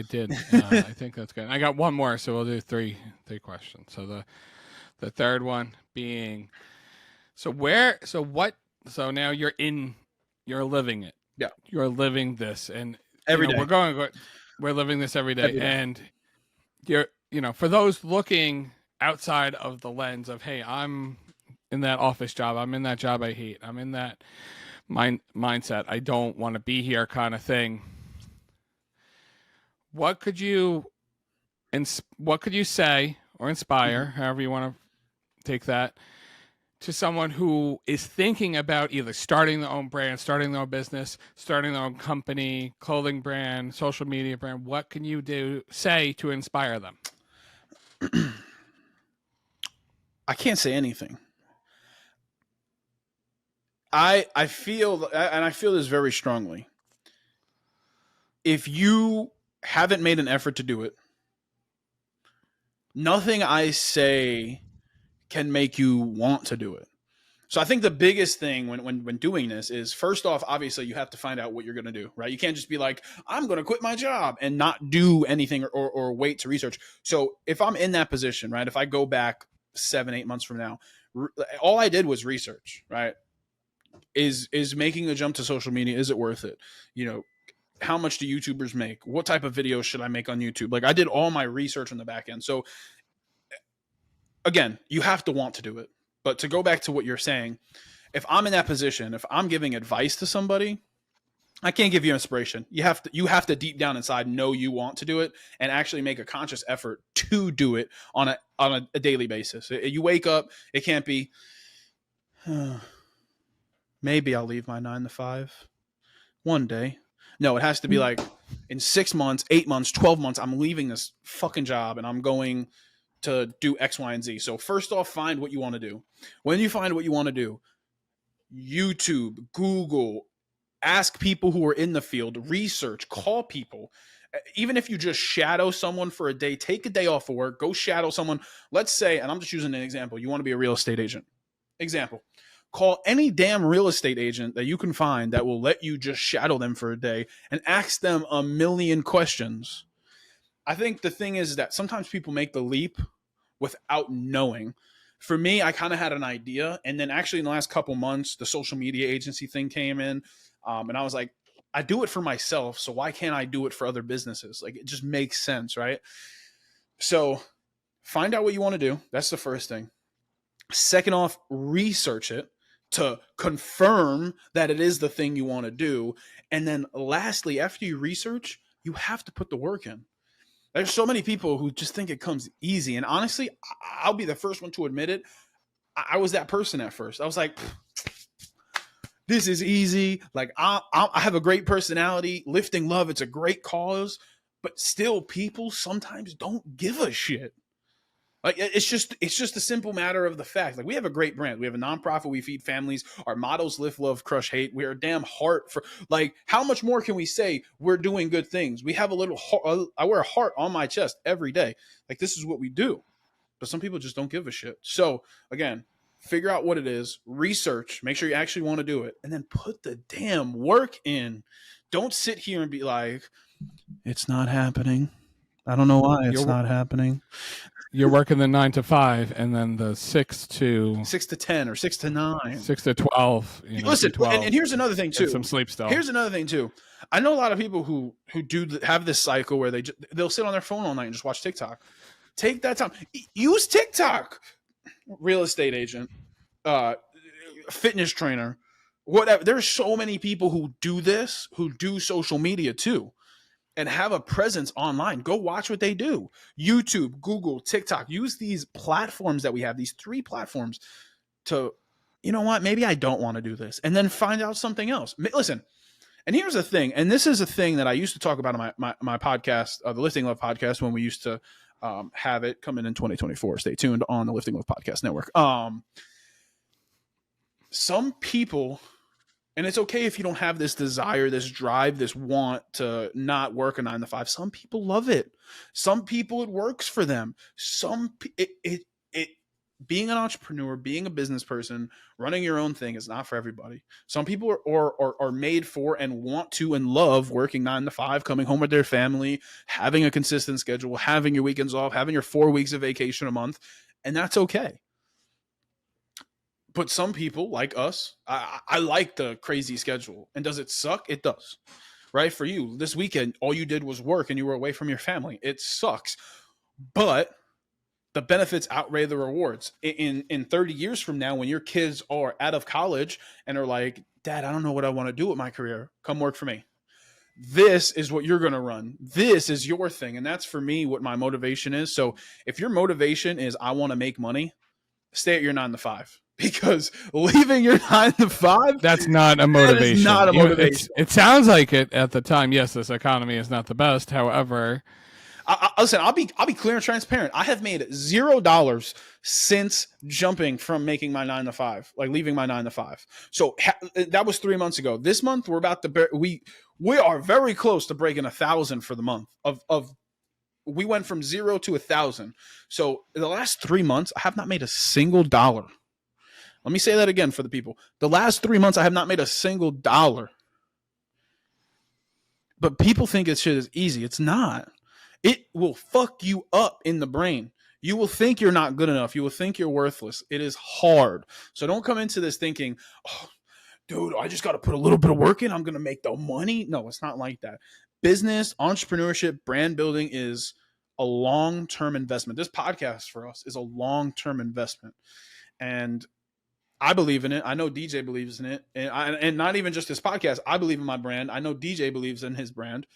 It did. I think that's good. I got one more, so we'll do three questions. So the third one being, so now you're living it. Yeah. You're living this, and Every day. we're living this every day. Every day. And you're, for those looking outside of the lens of, hey, I'm in that office job, I'm in that job I hate, I'm in that mindset, I don't want to be here kind of thing. What could you say or inspire, however you want to take that, to someone who is thinking about either starting their own brand, starting their own business, starting their own company, clothing brand, social media brand? What can you say to inspire them? I can't say anything. I feel, and I feel this very strongly. If you haven't made an effort to do it, nothing I say can make you want to do it. So I think the biggest thing when doing this is, first off, obviously you have to find out what you're going to do, right? You can't just be like, I'm going to quit my job and not do anything or wait to research. So if I'm in that position, right, if I go back 7-8 months from now, all I did was research, right? Is making the jump to social media, is it worth it? How much do YouTubers make? What type of videos should I make on YouTube? Like, I did all my research on the back end. So again, you have to want to do it. But to go back to what you're saying, if I'm in that position, if I'm giving advice to somebody, I can't give you inspiration. You have to deep down inside know you want to do it and actually make a conscious effort to do it on a daily basis. You wake up, it can't be, maybe I'll leave my 9 to 5 one day. No, it has to be like, in 6 months, 8 months, 12 months, I'm leaving this fucking job and I'm going to do X, Y, and Z. So first off, find what you want to do. When you find what you want to do, YouTube, Google, ask people who are in the field, research, call people. Even if you just shadow someone for a day, take a day off of work, go shadow someone. Let's say, and I'm just using an example, you want to be a real estate agent. Example. Call any damn real estate agent that you can find that will let you just shadow them for a day and ask them a million questions. I think the thing is that sometimes people make the leap without knowing. For me, I kind of had an idea. And then actually in the last couple months, the social media agency thing came in. And I was like, I do it for myself. So why can't I do it for other businesses? Like, it just makes sense, right? So find out what you want to do. That's the first thing. Second off, research it to confirm that it is the thing you want to do. And then lastly, after you research, you have to put the work in. There's so many people who just think it comes easy. And honestly, I'll be the first one to admit it. I was that person at first. I was like, this is easy. Like, I have a great personality. Lifting love, it's a great cause. But still, people sometimes don't give a shit. Like, it's just a simple matter of the fact. Like, we have a great brand. We have a nonprofit. We feed families. Our motto's lift, love, crush, hate. We're a damn heart for, like, how much more can we say? We're doing good things. We have a little heart. I wear a heart on my chest every day. Like, this is what we do. But some people just don't give a shit. So again, figure out what it is, research, make sure you actually want to do it, and then put the damn work in. Don't sit here and be like, it's not happening. I don't know why it's not happening. You're working the 9 to 5, and then the 6 to 10 or 6 to 9, 6 to 12. Listen, 12, and here's another thing too. Some sleep still. Here's another thing too. I know a lot of people who do have this cycle where they'll sit on their phone all night and just watch TikTok. Take that time. Use TikTok. Real estate agent, fitness trainer, whatever. There's so many people who do this, who do social media too, and have a presence online. Go watch what they do. YouTube, Google, TikTok. Use these platforms that we have, these 3 platforms to, you know what, maybe I don't want to do this. And then find out something else. Listen, and here's the thing, and this is a thing that I used to talk about on my podcast, the Lifting Love podcast, when we used to have it coming in 2024. Stay tuned on the Lifting Love Podcast Network. Some people, and it's okay if you don't have this desire, this drive, this want to not work a 9 to 5. Some people love it. Some people, it works for them. being an entrepreneur, being a business person, running your own thing is not for everybody. Some people are made for and want to and love working 9 to 5, coming home with their family, having a consistent schedule, having your weekends off, having your 4 weeks of vacation a month, and that's okay. But some people like us, I like the crazy schedule. And does it suck? It does. Right? For you, this weekend, all you did was work and you were away from your family. It sucks. But the benefits outweigh the rewards. In 30 years from now, when your kids are out of college and are like, Dad, I don't know what I want to do with my career. Come work for me. This is what you're going to run. This is your thing. And that's for me what my motivation is. So if your motivation is I want to make money, stay at your 9 to 5. Because leaving your 9 to 5, that's not a motivation. That is not a motivation. It sounds like it at the time. Yes, this economy is not the best. However, listen, I'll be clear and transparent. I have made $0 since jumping from making my 9 to 5, like leaving my 9 to 5. So that was 3 months ago. This month we're about to we are very close to breaking 1,000 for the month of. We went from 0 to 1,000. So in the last 3 months, I have not made a single dollar. Let me say that again for the people. The last 3 months, I have not made a single dollar. But people think this shit is easy. It's not. It will fuck you up in the brain. You will think you're not good enough. You will think you're worthless. It is hard. So don't come into this thinking, oh, dude, I just got to put a little bit of work in. I'm going to make the money. No, it's not like that. Business, entrepreneurship, brand building is a long-term investment. This podcast for us is a long-term investment. And I believe in it. I know DJ believes in it. And not even just this podcast. I believe in my brand. I know DJ believes in his brand.